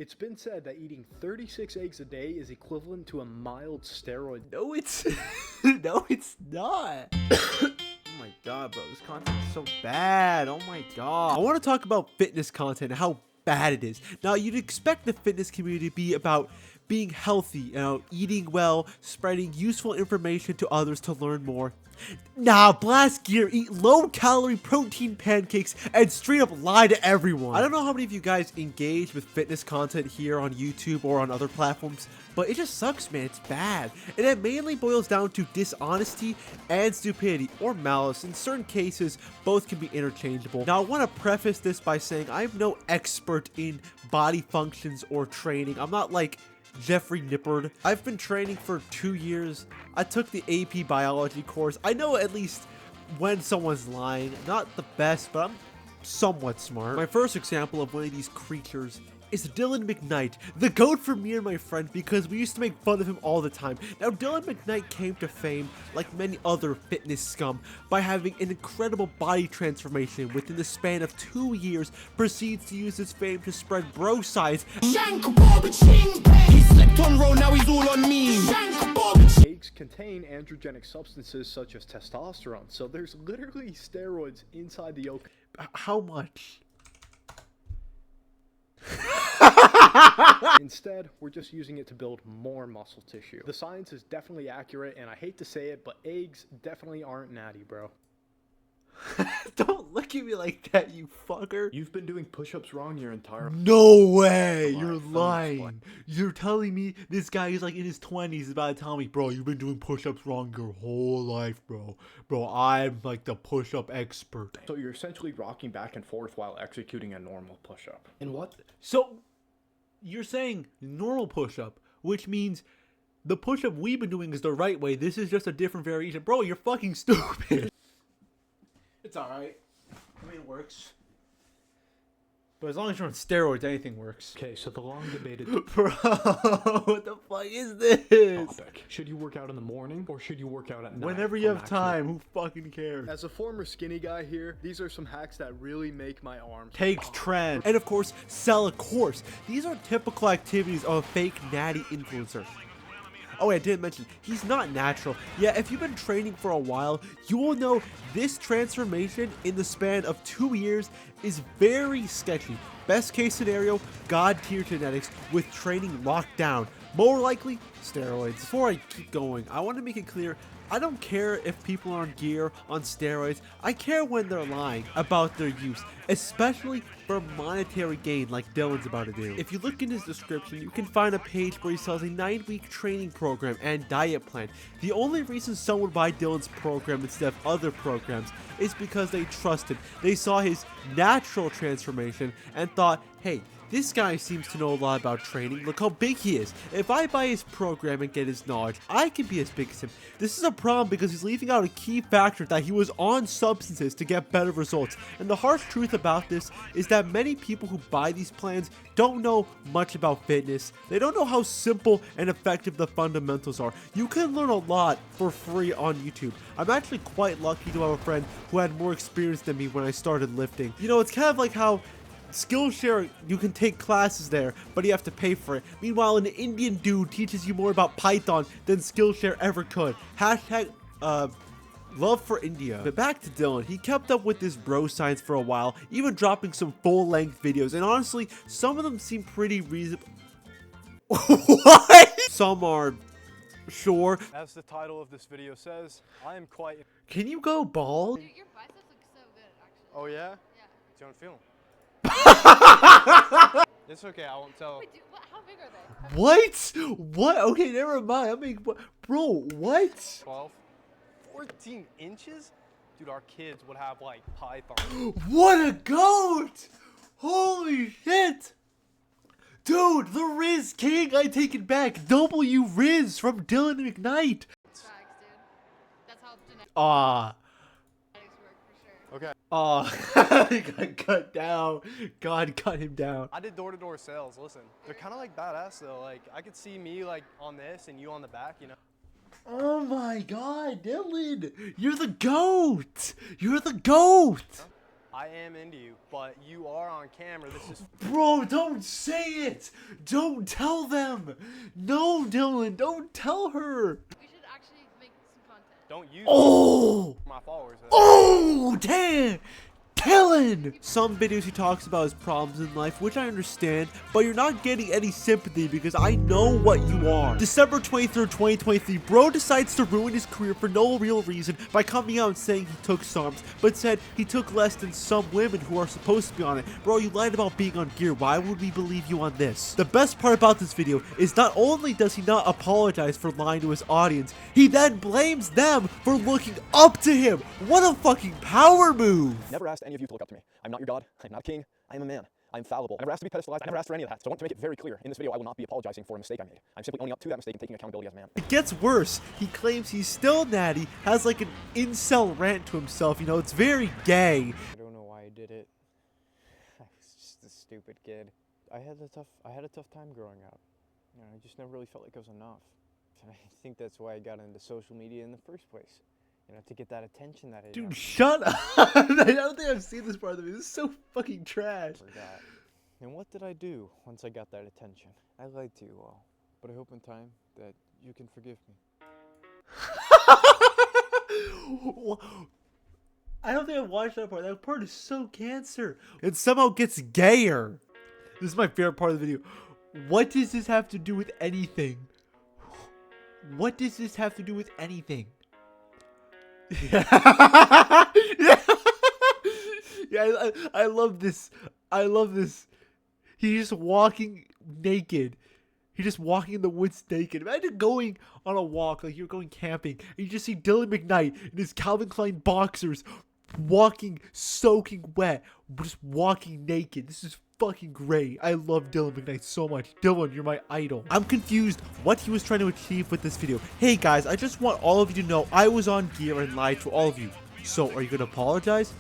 It's been said that eating 36 eggs a day is equivalent to a mild steroid. No, it's no, it's not. Oh my god, bro, this content is so bad. Oh my god. I want to talk about fitness content and how bad it is. Now, you'd expect the fitness community to be about being healthy, eating well, spreading useful information to others to learn more. Nah, blast gear, eat low-calorie protein pancakes, and straight up lie to everyone. I don't know how many of you guys engage with fitness content here on YouTube or on other platforms, but it just sucks, man. It's bad. And it mainly boils down to dishonesty and stupidity, or malice. In certain cases, both can be interchangeable. Now, I want to preface this by saying I'm no expert in body functions or training. I'm not like Jeffrey Nippard. I've been training for 2 years. I took the AP biology course. I know at least when someone's lying. Not the best, but I'm somewhat smart. My first example of one of these creatures is Dylan Mcnite, the GOAT for me and my friend, because we used to make fun of him all the time. Now, Dylan Mcnite came to fame, like many other fitness scum, by having an incredible body transformation within the span of 2 years, proceeds to use his fame to spread bro science. He slipped on roll, now he's all on me. Eggs contain androgenic substances such as testosterone, so there's literally steroids inside the yolk. How much? Instead, we're just using it to build more muscle tissue. The science is definitely accurate, and I hate to say it, but eggs definitely aren't natty, bro. Don't look at me like that, you fucker. You've been doing push-ups wrong your entire... No way! Come on, You're let me lying. explain. You're telling me this guy is like in his 20s is about to tell me, bro, you've been doing push-ups wrong your whole life, bro. Bro, I'm like the push-up expert. So you're essentially rocking back and forth while executing a normal push-up. And what? So, you're saying normal push-up, which means the push-up we've been doing is the right way. This is just a different variation. Bro, you're fucking stupid. It's alright. I mean, it works. But as long as you're on steroids, anything works. Okay, so the long debated Bro, what the fuck is this? topic. Should you work out in the morning or should you work out at night? Whenever you I'm have time, who fucking cares? As a former skinny guy here, these are some hacks that really make my arms. Takes trend. And of course, sell a course. These are typical activities of a fake natty influencer. Oh, I didn't mention, he's not natural. Yeah, if you've been training for a while, you will know this transformation in the span of 2 years is very sketchy. Best case scenario, god tier genetics with training locked down. More likely, steroids. Before I keep going, I want to make it clear, I don't care if people are on gear, on steroids. I care when they're lying about their use, especially for monetary gain like Dylan's about to do. If you look in his description, you can find a page where he sells a 9-week training program and diet plan. The only reason someone would buy Dylan's program instead of other programs is because they trusted. They saw his natural transformation and thought, hey, this guy seems to know a lot about training. Look how big he is. If I buy his program and get his knowledge, I can be as big as him. This is a problem because he's leaving out a key factor, that he was on substances to get better results. And the harsh truth about this is that many people who buy these plans don't know much about fitness. They don't know how simple and effective the fundamentals are. You can learn a lot for free on YouTube. I'm actually quite lucky to have a friend who had more experience than me when I started lifting. You know, it's kind of like how Skillshare, you can take classes there, but you have to pay for it. Meanwhile, an Indian dude teaches you more about Python than Skillshare ever could. Hashtag, love for India. But back to Dylan, he kept up with this bro science for a while, even dropping some full-length videos, and honestly, some of them seem pretty reasonable. What? Some are... sure. As the title of this video says, I am quite... Can you go bald? Dude, your biceps look so good, actually. Oh yeah? Yeah. Do you want to feel them? It's okay, I won't tell. Wait, dude, how big are they? What? What? Okay, never mind. I mean, bro, what? 12? 14 inches? Dude, our kids would have like pythons. What a goat! Holy shit! Dude, the Riz King, I take it back. W Riz from Dylan Mcnite. Facts, dude. That's how genetics Ah. work for sure. Okay. He got cut down. God cut him down. I did door-to-door sales, listen. They're kind of like badass though. Like, I could see me like on this and you on the back, you know? Oh my god, Dylan! You're the GOAT! You're the GOAT! I am into you, but you are on camera. This is Bro, don't say it! Don't tell them! No, Dylan, don't tell her! We should actually make some content. don't use Oh! my followers. Oh, damn! Dylan! Some videos he talks about his problems in life, which I understand, but you're not getting any sympathy because I know what you are. December 23rd, 2023, bro decides to ruin his career for no real reason by coming out and saying he took SARMs, but said he took less than some women who are supposed to be on it. Bro, you lied about being on gear. Why would we believe you on this? The best part about this video is not only does he not apologize for lying to his audience, he then blames them for looking up to him. What a fucking power move! Never asked any of you to look up to me. I'm not your god. I'm not a king. I am a man. I'm fallible. I never asked to be pedestalized. I never asked for any of that. So I want to make it very clear. In this video, I will not be apologizing for a mistake I made. I'm simply owning up to that mistake and taking accountability as a man. It gets worse. He claims he's still natty, has like an incel rant to himself. You know, it's very gay. I don't know why I did it. I was just a stupid kid. I had a tough time growing up. You know, I just never really felt like I was enough. And I think that's why I got into social media in the first place. You know, to get that attention that I Dude, shut up. I don't think I've seen this part of the video. This is so fucking trash. forgot. And what did I do once I got that attention? I lied to you all. But I hope in time that you can forgive me. I don't think I've watched that part. That part is so cancer. It somehow gets gayer. This is my favorite part of the video. What does this have to do with anything? What does this have to do with anything? Yeah, I love this. I love this. He's just walking naked. He's just walking in the woods naked. Imagine going on a walk, like you're going camping, and you just see Dylan Mcnite in his Calvin Klein boxers, walking, soaking wet, just walking naked. This is fucking great. I love Dylan Mcnite so much. Dylan, you're my idol. I'm confused what he was trying to achieve with this video. Hey guys, I just want all of you to know I was on gear and lied to all of you. So are you gonna apologize?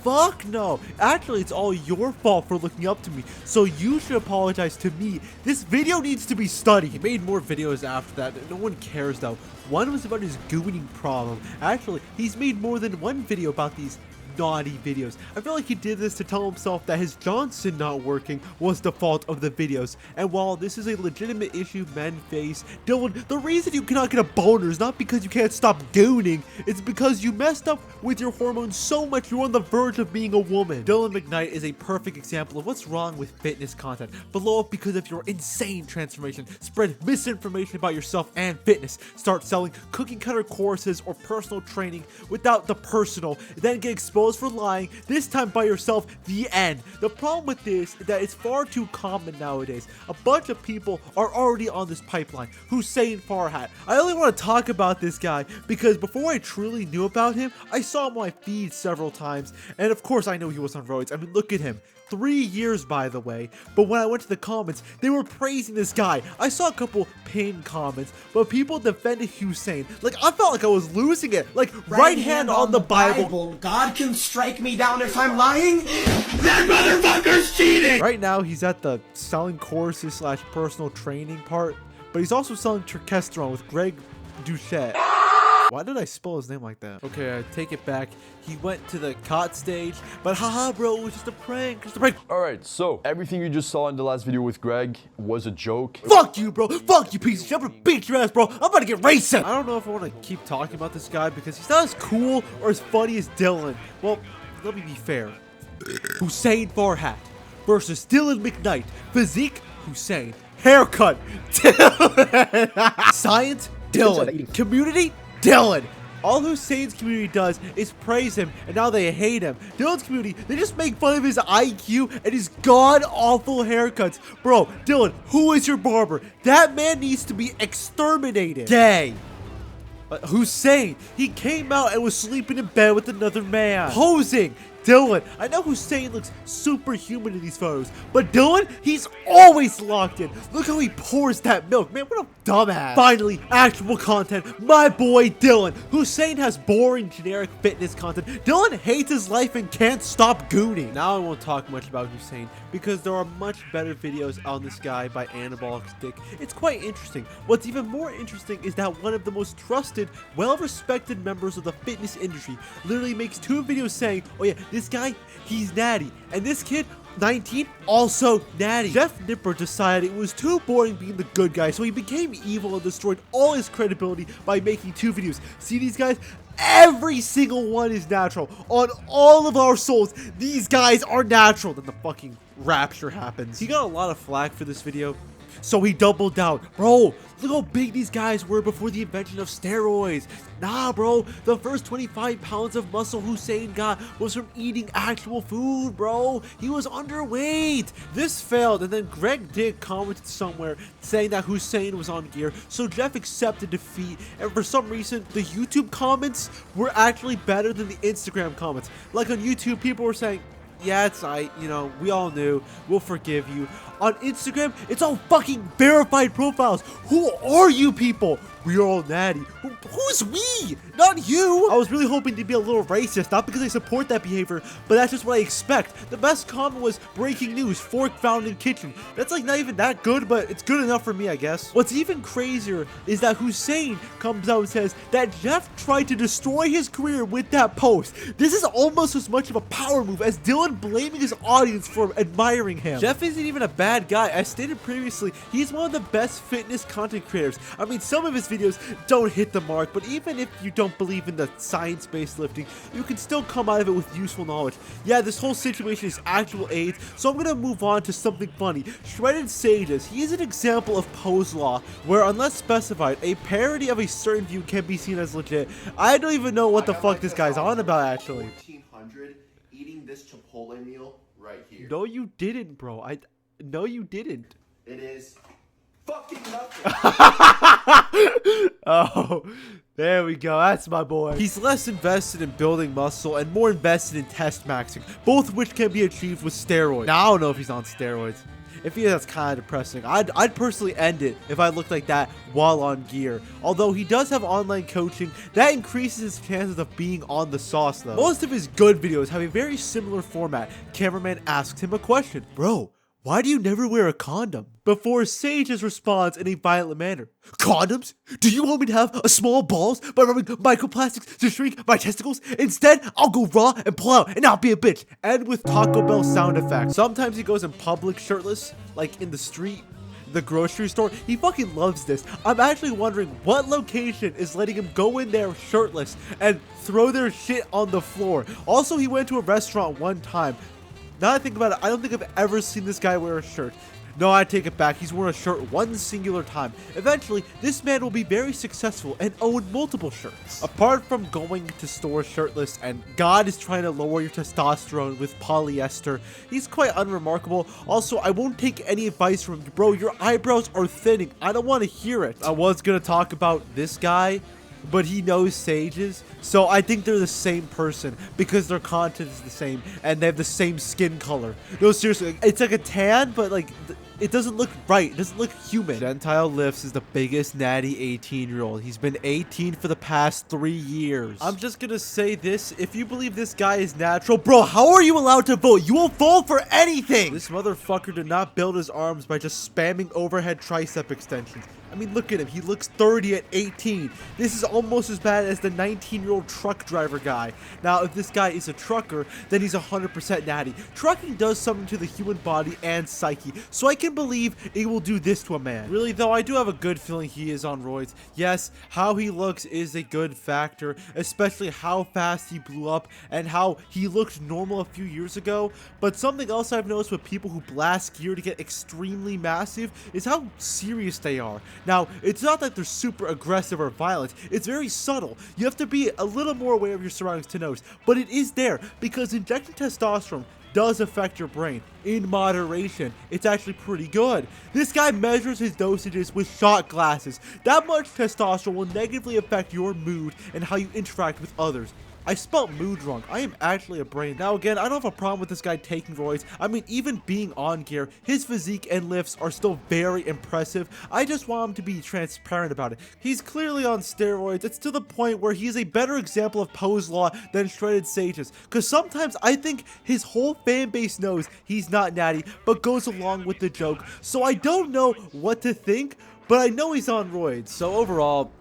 Fuck no. Actually, it's all your fault for looking up to me. So you should apologize to me. This video needs to be studied. He made more videos after that. No one cares though. One was about his gooning problem. Actually, he's made more than one video about these naughty videos. I feel like he did this to tell himself that his Johnson not working was the fault of the videos. And while this is a legitimate issue men face, Dylan, the reason you cannot get a boner is not because you can't stop gooning, it's because you messed up with your hormones so much you're on the verge of being a woman. Dylan Mcnite is a perfect example of what's wrong with fitness content. Blow up because of your insane transformation. Spread misinformation about yourself and fitness. Start selling cookie cutter courses or personal training without the personal. Then get exposed for lying, this time by yourself. The end. The problem with this is that it's far too common nowadays. A bunch of people are already on this pipeline. Hussein Farhat. I only want to talk about this guy because before I truly knew about him, I saw him on my feed several times, and of course I know he was on roids. I mean, look at him. 3 years, by the way. But when I went to the comments, they were praising this guy. I saw a couple pinned comments, but people defended Hussein. Like, I felt like I was losing it. Like, right hand on the Bible. God can strike me down if I'm lying. That motherfucker's cheating. Right now, he's at the selling courses / personal training part, but he's also selling Turkesterone with Greg Duchette. Why did I spell his name like that? Okay, I take it back. He went to the cot stage, but haha, bro, it was just a prank. Just a prank. Alright, so everything you just saw in the last video with Greg was a joke. Fuck you, bro. Fuck you, piece of shit. I'm gonna beat your ass, bro. I'm about to get racist. I don't know if I want to keep talking about this guy because he's not as cool or as funny as Dylan. Well, let me be fair. Hussein Farhat versus Dylan Mcnite. Physique, Hussein. Haircut, Dylan. Science, Dylan. Community, Dylan. All Hussein's community does is praise him, and now they hate him. Dylan's community, they just make fun of his IQ and his god-awful haircuts. Bro, Dylan, who is your barber? That man needs to be exterminated. Gay. Hussein, he came out and was sleeping in bed with another man. Posing. Dylan, I know Hussein looks superhuman in these photos, but Dylan, he's always locked in. Look how he pours that milk. Man, what a dumbass. Finally, actual content. My boy Dylan. Hussein has boring, generic fitness content. Dylan hates his life and can't stop gooning. Now I won't talk much about Hussein because there are much better videos on this guy by Anabolic Stick. It's quite interesting. What's even more interesting is that one of the most trusted, well-respected members of the fitness industry literally makes 2 videos saying, oh yeah, This guy, he's natty. And this kid, 19, also natty. Jeff Nippard decided it was too boring being the good guy, so he became evil and destroyed all his credibility by making 2 videos. See these guys? Every single one is natural. On all of our souls, these guys are natural. Then the fucking rapture happens. He got a lot of flack for this video, so he doubled down. Bro, look how big these guys were before the invention of steroids. Nah, bro, the first 25 pounds of muscle Hussein got was from eating actual food, bro. He was underweight. This failed, and then Greg Dick commented somewhere saying that Hussein was on gear, so Jeff accepted defeat, and for some reason, the YouTube comments were actually better than the Instagram comments. Like on YouTube, people were saying, yeah, it's aight, you know, we all knew, we'll forgive you. On Instagram, it's all fucking verified profiles. Who are you people? We are all natty. Who's we? Not you. I was really hoping to be a little racist, not because I support that behavior, but that's just what I expect. The best comment was breaking news, fork found in kitchen. That's like not even that good, but it's good enough for me, I guess. What's even crazier is that Hussein comes out and says that Jeff tried to destroy his career with that post. This is almost as much of a power move as Dylan blaming his audience for admiring him. Jeff isn't even a bad guy. As stated previously, he's one of the best fitness content creators. I mean, some of his videos don't hit the mark, but even if you don't believe in the science-based lifting, you can still come out of it with useful knowledge. Yeah, this whole situation is actual AIDS, so I'm gonna move on to something funny. Shredded Sages, he is an example of pose law, where unless specified, a parody of a certain view can be seen as legit. I don't even know what the fuck this guy's on about, actually. 1400 eating this Chipotle meal right here. No, you didn't, bro. No, you didn't. It is fucking nothing. Oh, there we go. That's my boy. He's less invested in building muscle and more invested in test maxing, both of which can be achieved with steroids. Now, I don't know if he's on steroids. If he is, that's kind of depressing. I'd personally end it if I looked like that while on gear. Although he does have online coaching, that increases his chances of being on the sauce though. Most of his good videos have a very similar format. Cameraman asks him a question. Bro, why do you never wear a condom? Before Sage's response in a violent manner. Condoms? Do you want me to have a small balls by rubbing microplastics to shrink my testicles? Instead, I'll go raw and pull out and not be a bitch. And with Taco Bell sound effects. Sometimes he goes in public shirtless, like in the street, the grocery store. He fucking loves this. I'm actually wondering what location is letting him go in there shirtless and throw their shit on the floor. Also, he went to a restaurant one time. Now I think about it, I don't think I've ever seen this guy wear a shirt. No, I take it back. He's worn a shirt one singular time. Eventually, this man will be very successful and own multiple shirts. Apart from going to stores shirtless and God is trying to lower your testosterone with polyester, he's quite unremarkable. Also, I won't take any advice from you. Bro, your eyebrows are thinning. I don't want to hear it. I was going to talk about this guy, but he knows Sages, so I think they're the same person because their content is the same and they have the same skin color. No, seriously, it's like a tan, but like it doesn't look right. It doesn't look human. Gentile Lifts is the biggest natty 18-year-old. He's been 18 for the past 3 years. I'm just gonna say this. If you believe this guy is natural, bro, how are you allowed to vote? You won't vote for anything. This motherfucker did not build his arms by just spamming overhead tricep extensions. I mean, look at him. He looks 30 at 18. This is almost as bad as the 19-year-old truck driver guy. Now, if this guy is a trucker, then he's 100% natty. Trucking does something to the human body and psyche, so I can believe it will do this to a man. Really, though, I do have a good feeling he is on roids. Yes, how he looks is a good factor, especially how fast he blew up and how he looked normal a few years ago. But something else I've noticed with people who blast gear to get extremely massive is how serious they are. Now, it's not that they're super aggressive or violent, it's very subtle. You have to be a little more aware of your surroundings to notice, but it is there because injecting testosterone does affect your brain. In moderation, it's actually pretty good. This guy measures his dosages with shot glasses. That much testosterone will negatively affect your mood and how you interact with others. I spelt mood wrong. I am actually a brain. Now again, I don't have a problem with this guy taking roids. I mean, even being on gear, his physique and lifts are still very impressive. I just want him to be transparent about it. He's clearly on steroids. It's to the point where he is a better example of pose law than Shredded Sages. Because sometimes I think his whole fan base knows he's not natty, but goes along with the joke. So I don't know what to think, but I know he's on roids. So overall,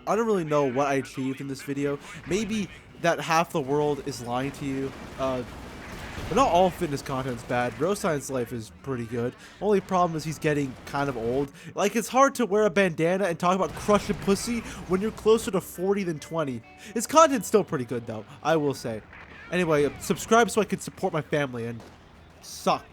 I don't really know what I achieved in this video. Maybe that half the world is lying to you. But not all fitness content's bad. Bro Science Life is pretty good. Only problem is he's getting kind of old. Like, it's hard to wear a bandana and talk about crushing pussy when you're closer to 40 than 20. His content's still pretty good, though, I will say. Anyway, subscribe so I can support my family and suck.